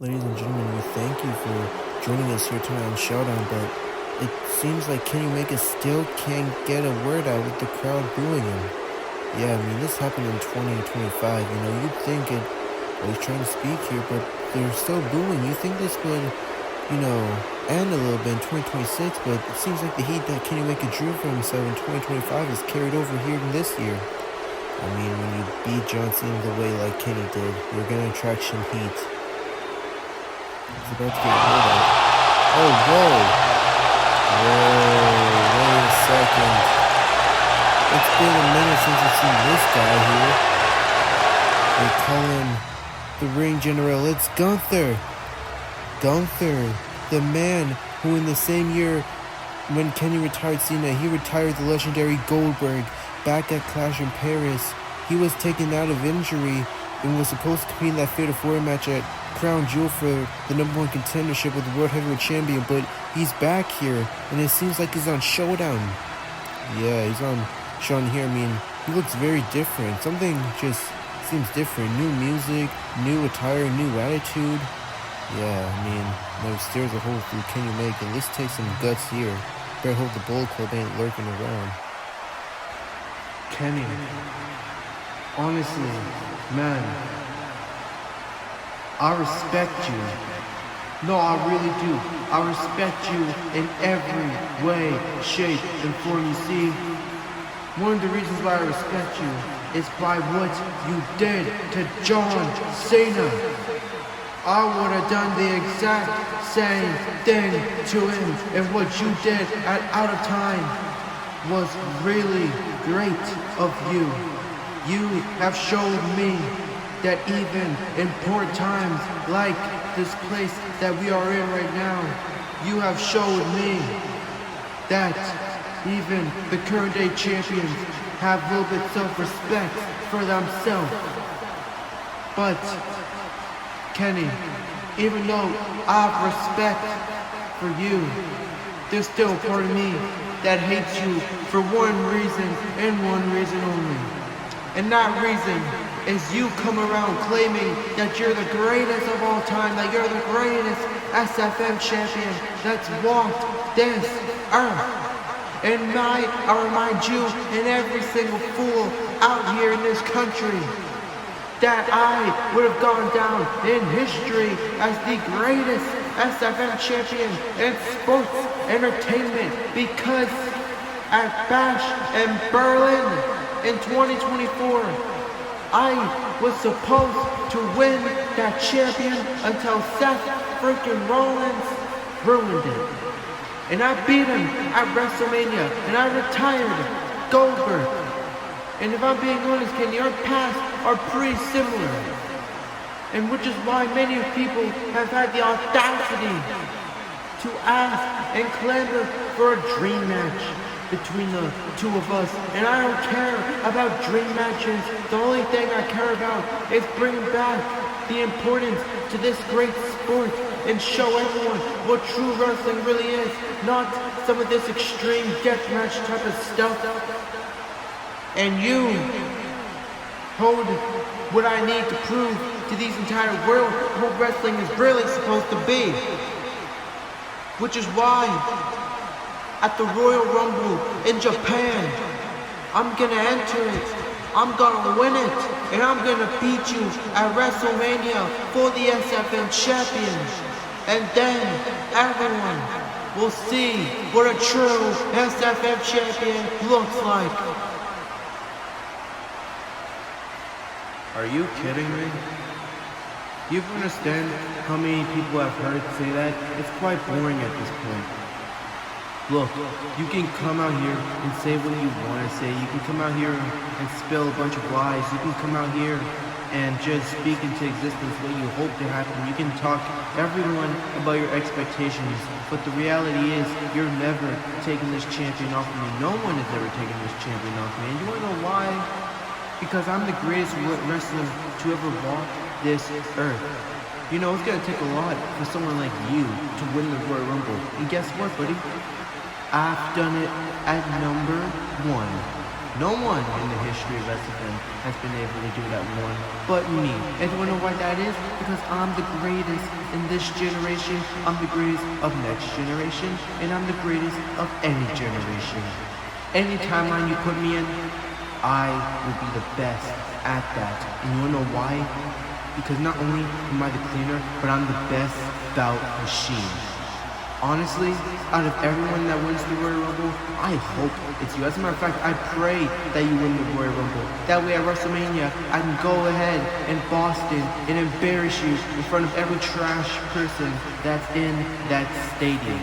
Ladies and gentlemen, we thank you for joining us here tonight on Showdown, but it seems like Kenny Omega still can't get a word out with the crowd booing him. Yeah, I mean, this happened in 2025. You'd think he's trying to speak here, but they're still booing. You think this would, end a little bit in 2026, but it seems like the heat that Kenny Omega drew for himself in 2025 is carried over here in this year. I mean, when you beat John Cena the way like Kenny did, you're gonna attract some heat. It's about to get rolled out. Oh, whoa! Whoa, wait a second. It's been a minute since I've seen this guy here. They call him the Ring General. It's Gunther! Gunther, the man who in the same year when Kenny retired Cena, he retired the legendary Goldberg back at Clash in Paris. He was taken out of injury and was supposed to compete in that Fatal 4 match at Crown Jewel for the #1 contendership with the World Heavyweight Champion, but he's back here, and it seems like he's on Showdown. Yeah, he's on Showdown here. I mean, he looks very different. Something just seems different. New music, new attire, new attitude. Yeah, I mean, that steers a hole through Kenny Omega, and this takes some guts here. Better hope the Bullet Club ain't lurking around. Kenny, honestly, man, I respect you. No, I really do. I respect you in every way, shape, and form. You see, one of the reasons why I respect you is by what you did to John Cena. I would have done the exact same thing to him, and what you did at Out of Time was really great of you. You have showed me that even in poor times like this place that we are in right now, you have showed me that even the current day champions have a little bit self-respect for themselves. But Kenny, even though I have respect for you, there's still a part of me that hates you for one reason and one reason only. And that reason is you come around claiming that you're the greatest of all time, that you're the greatest SFM champion that's walked this earth. And I remind you and every single fool out here in this country that I would have gone down in history as the greatest SFM champion in sports entertainment, because at Bash in Berlin in 2024, I was supposed to win that champion until Seth freaking Rollins ruined it. And I beat him at WrestleMania, and I retired Goldberg. And if I'm being honest, Kenny, our paths are pretty similar. And which is why many people have had the audacity to ask and clamor for a dream match between the two of us. And I don't care about dream matches. The only thing I care about is bringing back the importance to this great sport and show everyone what true wrestling really is, not some of this extreme deathmatch type of stuff. And you hold what I need to prove to these entire world what wrestling is really supposed to be. Which is why at the Royal Rumble in Japan, I'm gonna enter it, I'm gonna win it, and I'm gonna beat you at WrestleMania for the SFM champion. And then everyone will see what a true SFM champion looks like. Are you kidding me? Do you understand how many people I've heard say that? It's quite boring at this point. Look, you can come out here and say what you want to say. You can come out here and spill a bunch of lies. You can come out here and just speak into existence what you hope to happen. You can talk everyone about your expectations. But the reality is, you're never taking this champion off of me. No one is ever taking this champion off me. And you want to know why? Because I'm the greatest wrestler to ever walk this earth. You know, it's gonna take a lot for someone like you to win the Royal Rumble. And guess what, buddy? I've done it at #1. No one in the history of SFM has been able to do that one but me. And do you know why that is? Because I'm the greatest in this generation, I'm the greatest of next generation, and I'm the greatest of any generation. Any timeline you put me in, I will be the best at that. And you wanna know why? Because not only am I the cleaner, but I'm the best bout machine. Honestly, out of everyone that wins the Royal Rumble, I hope it's you. As a matter of fact, I pray that you win the Royal Rumble. That way at WrestleMania, I can go ahead in Boston and embarrass you in front of every trash person that's in that stadium.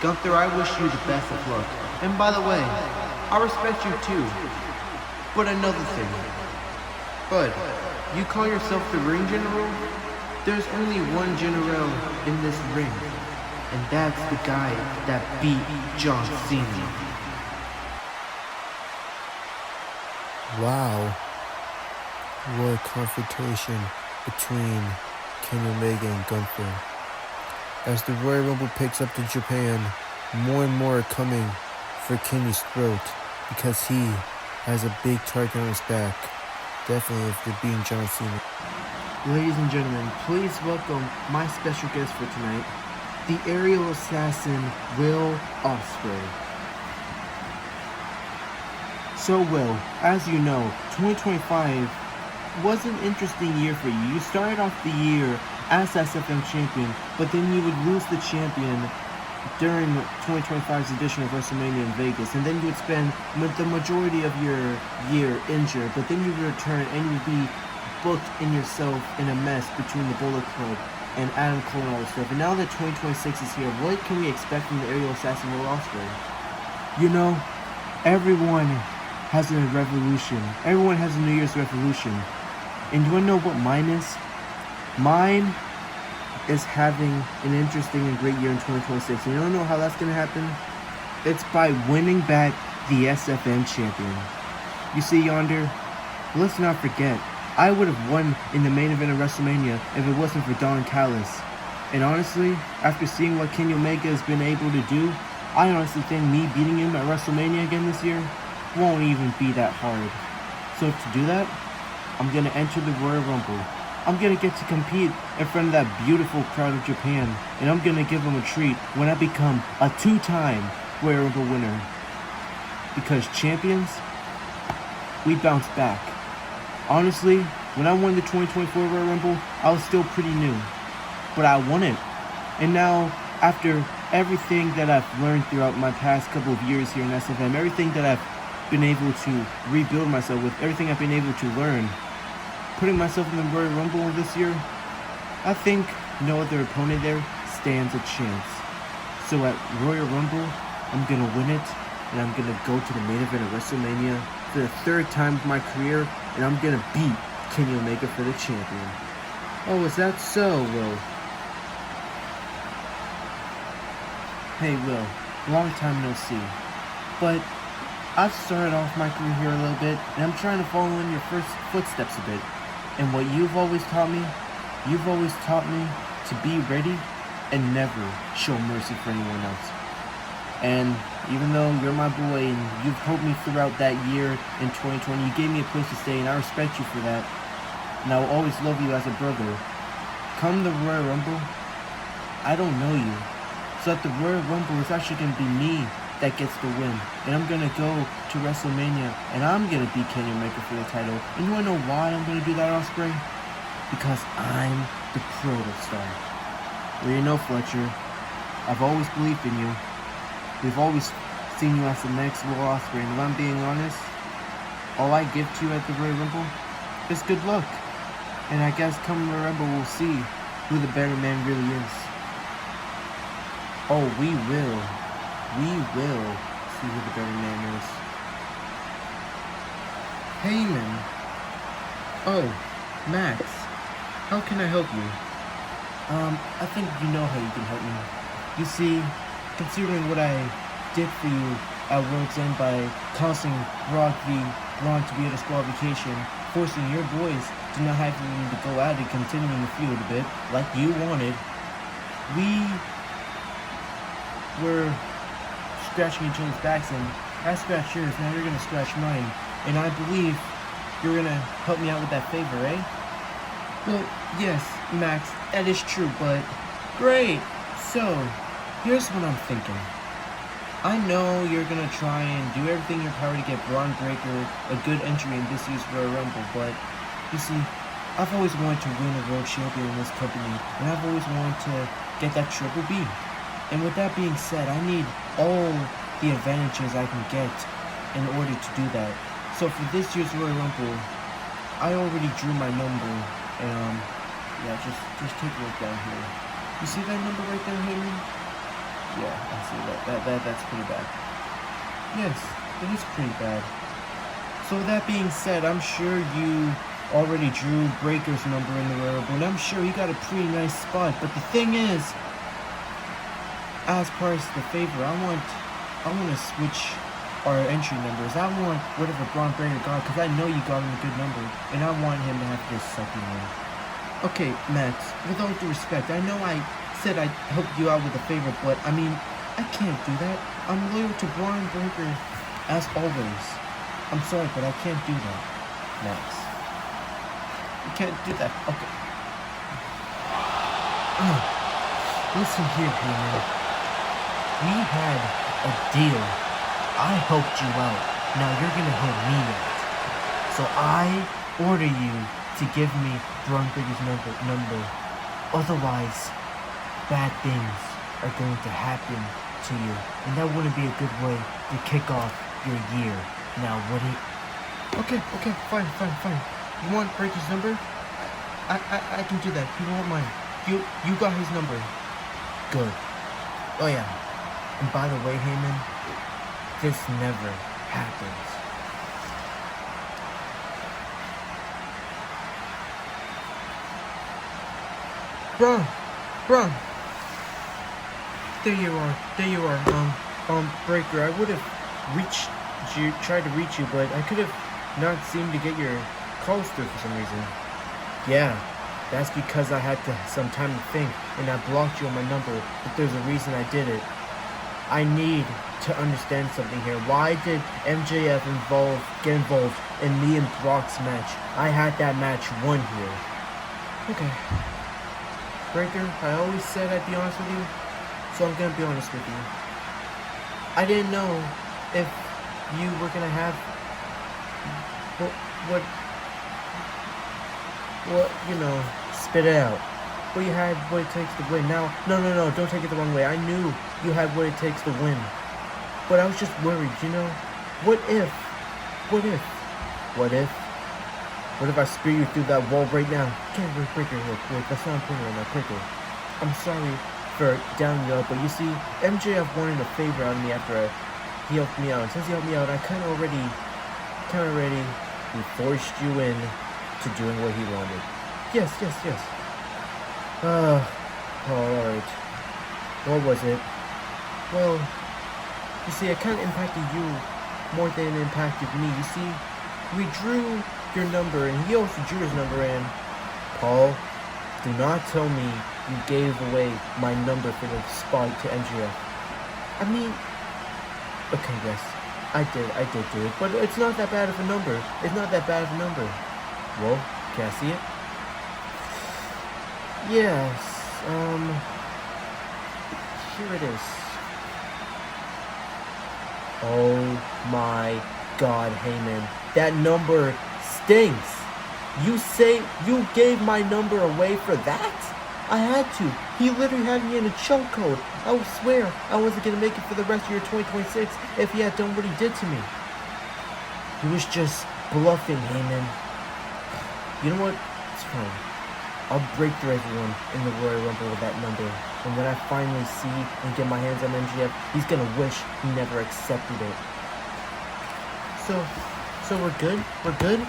Gunther, I wish you the best of luck. And by the way, I respect you too. But another thing. Bud, you call yourself the ring general? There's only one general in this ring. And that's the guy that beat John Cena. Wow. What a confrontation between Kenny Omega and Gunther. As the Royal Rumble picks up to Japan, more and more are coming for Kenny's throat because he has a big target on his back. Definitely if they're beating John Cena. Ladies and gentlemen, please welcome my special guest for tonight, the aerial assassin, Will Ospreay. So Will, as you know, 2025 was an interesting year for you. You started off the year as SFM champion, but then you would lose the champion during 2025's edition of WrestleMania in Vegas, and then you would spend the majority of your year injured, but then you would return and you would be booked in yourself in a mess between the Bullet Club and Adam Cole and all this stuff. And now that 2026 is here, what can we expect from the aerial assassin Will Ospreay? You know, everyone has a revolution. Everyone has a New Year's resolution. And do you want to know what mine is? Mine is having an interesting and great year in 2026. And you don't know how that's going to happen? It's by winning back the SFM champion. You see yonder? Let's not forget, I would have won in the main event of WrestleMania if it wasn't for Don Callis. And honestly, after seeing what Kenny Omega has been able to do, I honestly think me beating him at WrestleMania again this year won't even be that hard. So to do that, I'm going to enter the Royal Rumble. I'm going to get to compete in front of that beautiful crowd of Japan, and I'm going to give them a treat when I become a two-time Royal Rumble winner. Because champions, we bounce back. Honestly, when I won the 2024 Royal Rumble, I was still pretty new. But I won it. And now, after everything that I've learned throughout my past couple of years here in SFM, everything that I've been able to rebuild myself with, everything I've been able to learn, putting myself in the Royal Rumble this year, I think no other opponent there stands a chance. So at Royal Rumble, I'm going to win it, and I'm going to go to the main event of WrestleMania for the third time of my career, and I'm going to beat Kenny Omega for the champion. Oh, is that so, Will? Hey, Will, long time no see. But I've started off my career here a little bit, and I'm trying to follow in your first footsteps a bit. And what you've always taught me to be ready and never show mercy for anyone else. And even though you're my boy and you've helped me throughout that year in 2020, you gave me a place to stay, and I respect you for that. And I will always love you as a brother. Come the Royal Rumble, I don't know you. So at the Royal Rumble, it's actually going to be me that gets the win. And I'm going to go to WrestleMania, and I'm going to beat Kenny Omega for the title. And you want to know why I'm going to do that, Ospreay? Because I'm the protostar. Well, you know, Fletcher, I've always believed in you. We've always seen you as the next Will Ospreay, and if I'm being honest, all I give to you at the Royal Rumble is good luck. And I guess come Royal Rumble, we'll see who the better man really is. Oh, we will. We will see who the better man is. Heyman. Oh, Max. How can I help you? I think you know how you can help me. You see, considering what I did for you at World's End by causing Brock v. Braun to be a disqualification, forcing your boys to not having to go out and continuing the feud a bit, like you wanted, we were scratching each other's backs, and I scratched yours, now you're gonna scratch mine. And I believe you're gonna help me out with that favor, eh? Well, yes, Max, that is true, but... Great! So, here's what I'm thinking. I know you're gonna try and do everything in your power to get Braun Breaker a good entry in this year's Royal Rumble, but you see, I've always wanted to win a world champion in this company, and I've always wanted to get that Triple B. And with that being said, I need all the advantages I can get in order to do that. So for this year's Royal Rumble, I already drew my number, and yeah, just take a look down here. You see that number right there, Heyman? Yeah, I see that's pretty bad. Yes, it is pretty bad. So with that being said, I'm sure you already drew Breaker's number in the Royal Rumble, and I'm sure he got a pretty nice spot. But the thing is, as part of the favor, I want to switch our entry numbers. I want whatever Braun Breaker got, because I know you got him a good number, and I want him to have this second one. Okay, Max, with all due respect, I know I said I'd help you out with a favor, but I mean, I can't do that. I'm loyal to Braun Breaker as always. I'm sorry, but I can't do that, Max. You can't do that. Okay. Listen here, Heyman. We had a deal. I helped you out. Now you're gonna help me out. So I order you to give me Braun Breaker's number. Otherwise, bad things are going to happen to you, and that wouldn't be a good way to kick off your year. Now, would it? Okay, fine. You want Breaker's number? I can do that. You want mine? You got his number. Good. Oh yeah. And by the way, Heyman, this never happens. Braun. There you are. Breaker, I would have tried to reach you, but I could have not seemed to get your calls through for some reason. Yeah, that's because I had some time to think, and I blocked you on my number, but there's a reason I did it. I need to understand something here. Why did MJF get involved in me and Brock's match? I had that match won here. Okay. Breaker, I always said I'd be honest with you, so I'm gonna be honest with you. I didn't know if you were gonna have spit it out. But you had what it takes to win. Now, no, don't take it the wrong way. I knew you had what it takes to win. But I was just worried, What if I spear you through that wall right now? Can't wait, Breaker, real quick. That's not important right now, Breaker. I'm sorry for downing you up, but you see, MJF wanted a favor out of me after he helped me out. And since he helped me out, I kind of already forced you in to doing what he wanted. Yes. Alright. What was it? Well, you see, it kind of impacted you more than it impacted me. You see, we drew your number, and he also drew his number, and Paul, do not tell me you gave away my number for the spot to MJF. I mean, okay, yes, I did do it, but it's not that bad of a number. Well, can I see it? Yes, here it is. Oh my God, Heyman, that number stinks. You say you gave my number away for that? I had to. He literally had me in a chokehold. I would swear I wasn't going to make it for the rest of your 2026 if he had done what he did to me. He was just bluffing, Heyman. You know what? It's fine. I'll break through everyone in the Royal Rumble with that number. And when I finally see and get my hands on MJF, he's going to wish he never accepted it. So we're good? We're good?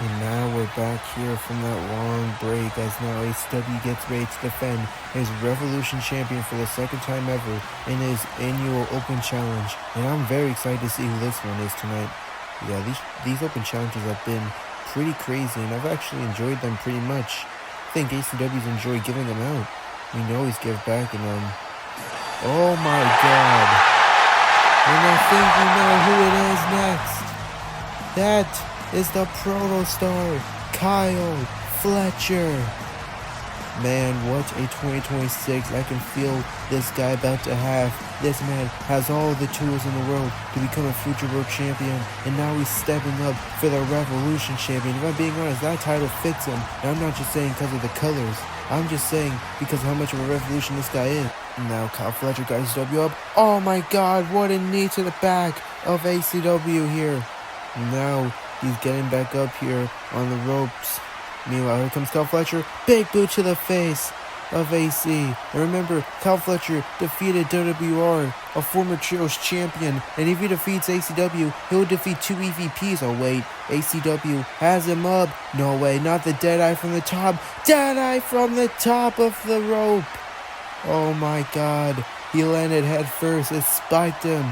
And now we're back here from that long break as now AEW gets ready to defend his Revolution champion for the second time ever in his annual Open Challenge. And I'm very excited to see who this one is tonight. Yeah, these Open Challenges have been pretty crazy, and I've actually enjoyed them pretty much. I think AEW's enjoyed giving them out. We always give back, and oh my God. And I think we know who it is next. That is the Proto Star, Kyle Fletcher. Man, what a 2026. I can feel this guy about to have. This man has all the tools in the world to become a future world champion, and now he's stepping up for the Revolution champion. If I'm being honest, that title fits him. And I'm not just saying because of the colors. I'm just saying because of how much of a revolution this guy is. Now Kyle Fletcher got his W up. Oh my god, what a knee to the back of ACW here. Now he's getting back up here on the ropes. Meanwhile, here comes Kyle Fletcher. Big boot to the face of AC. And remember, Kyle Fletcher defeated WWR, a former Trios champion. And if he defeats ACW, he'll defeat 2 EVPs. Oh wait, ACW has him up. No way, not the Deadeye from the top. Deadeye from the top of the rope. Oh my god, he landed head first. It spiked him.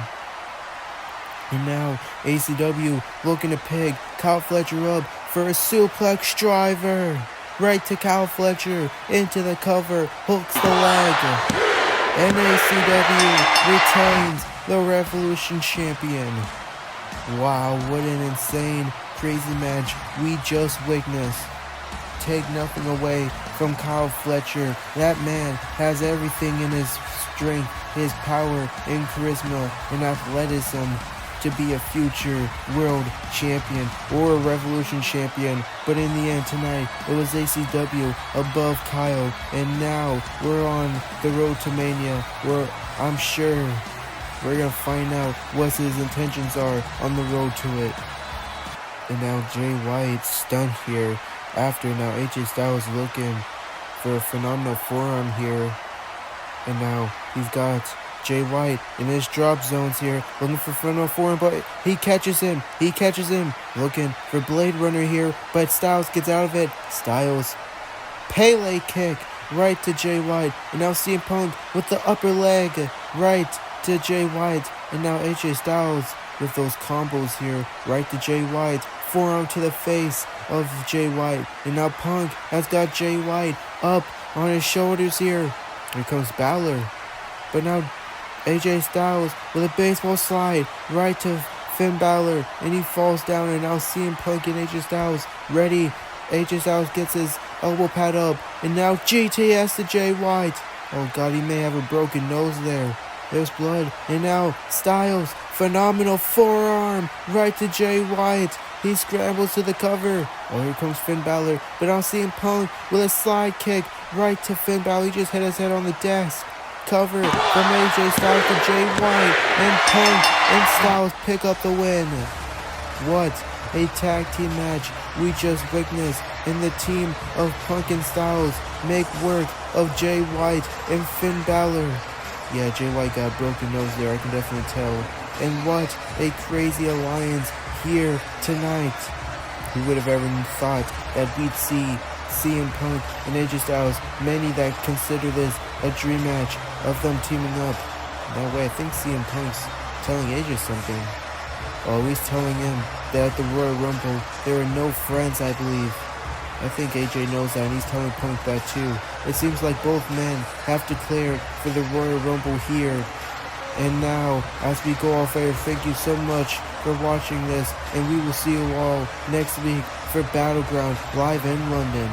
And now ACW looking to pick Kyle Fletcher up for a suplex driver. Right to Kyle Fletcher, into the cover, hooks the leg. And ACW retains the Revolution champion. Wow, what an insane, crazy match we just witnessed. Take nothing away from Kyle Fletcher. That man has everything in his strength, his power, and charisma, and athleticism to be a future world champion or a Revolution champion. But in the end tonight, it was ACW above Kyle, and now we're on the road to Mania, where I'm sure we're gonna find out what his intentions are on the road to it. And now Jay White stunned here after now AJ Styles looking for a phenomenal forearm here, and now he's got Jay White in his drop zones here, looking for front forearm, but he catches him, looking for Blade Runner here, but Styles gets out of it. Styles, Pele kick, right to Jay White, and now CM Punk with the upper leg, right to Jay White, and now AJ Styles with those combos here, right to Jay White, forearm to the face of Jay White, and now Punk has got Jay White up on his shoulders here. Here comes BALOR, but now AJ Styles with a baseball slide right to Finn Balor, and he falls down, and now CM Punk and AJ Styles ready. AJ Styles gets his elbow pad up, and now GTS to Jay White. Oh god, he may have a broken nose there. There's blood, and now Styles, phenomenal forearm right to Jay White. He scrambles to the cover. Oh, here comes Finn Balor, but now CM Punk with a slide kick right to Finn Balor. He just hit his head on the desk. Cover from AJ Styles to Jay White, and Punk and Styles pick up the win. What a tag team match we just witnessed, and the team of Punk and Styles make work of Jay White and Finn Balor. Yeah, Jay White got a broken nose there, I can definitely tell. And what a crazy alliance here tonight. Who would have ever thought that we'd see CM Punk and AJ Styles, many that consider this a dream match of them teaming up. That way, I think CM Punk's telling AJ something. Oh, he's telling him that at the Royal Rumble, there are no friends, I believe. I think AJ knows that, and he's telling Punk that too. It seems like both men have declared for the Royal Rumble here. And now, as we go off air, thank you so much for watching this, and we will see you all next week for Battleground live in London.